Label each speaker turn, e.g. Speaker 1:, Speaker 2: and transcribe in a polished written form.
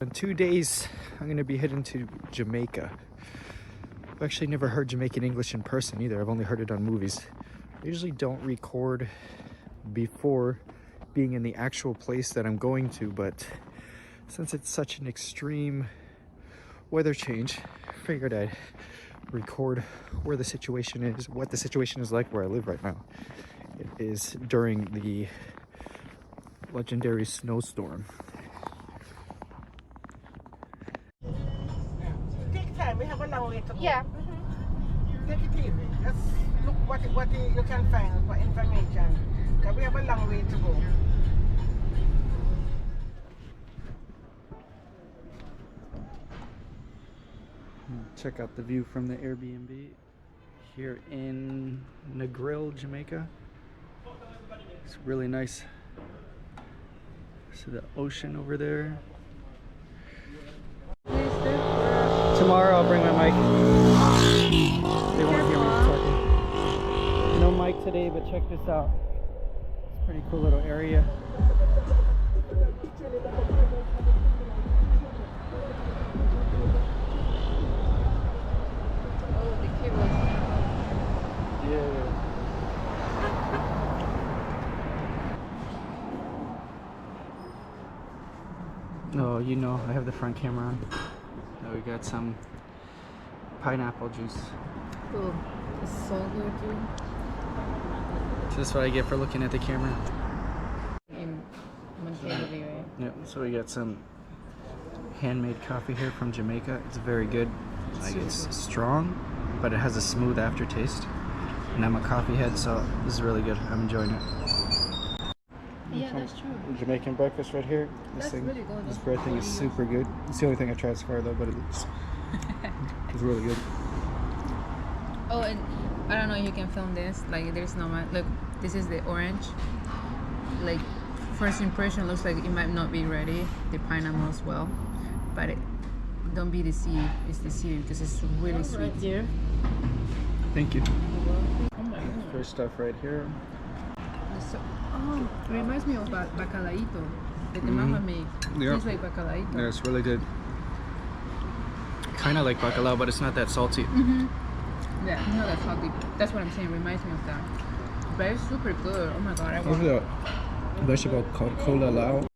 Speaker 1: In 2 days, I'm going to be heading to Jamaica. I've actually never heard Jamaican English in person either. I've only heard it on movies. I usually don't record before being in the actual place that I'm going to, but since it's such an extreme weather change, I figured I'd record where the situation is, what the situation is like where I live right now. It is during the legendary Snowstorm.
Speaker 2: Take time, we have a long way to go.
Speaker 3: Yeah.
Speaker 2: Take it easy. Just look what you can find for information. Because we have a long way to go.
Speaker 1: Check out the view from the Airbnb here in Negril, Jamaica. It's really nice. See the ocean over there. Tomorrow I'll bring my mic. They won't hear me talking. No mic today, but check this out. It's a pretty cool little area. Oh, you know, I have the front camera on. Now we got some pineapple juice.
Speaker 3: Oh, it's so good, dude.
Speaker 1: So this is what I get for looking at the camera.
Speaker 3: In Montego Bay, right?
Speaker 1: Yep, so we got some handmade coffee here from Jamaica. It's very good. Like, it's strong, but it has a smooth aftertaste. And I'm a coffee head, so this is really good. I'm enjoying it.
Speaker 3: Yeah, that's true.
Speaker 1: Jamaican breakfast right here.
Speaker 3: That's really good.
Speaker 1: This bread thing is super good. It's the only thing I tried so far though, but it's really good.
Speaker 3: Oh, and I don't know if you can film this. Like, there's no man. Look, this is the orange. Like, first impression looks like it might not be ready. The pineapple as well, but don't be deceived. It's deceived because it's really sweet. Right here.
Speaker 1: Thank you.
Speaker 3: Oh my god.
Speaker 1: First stuff right here.
Speaker 3: So, oh, it reminds me of bacalaito that the mama made.
Speaker 1: Yeah.
Speaker 3: Tastes like bacalaito.
Speaker 1: Yeah, it's really good. Kind of like bacalao, but it's not that salty.
Speaker 3: Yeah, not that salty. That's what I'm saying. It reminds me of that. But it's super good. Oh my god, I
Speaker 1: What's
Speaker 3: want
Speaker 1: that vegetable called cola lao?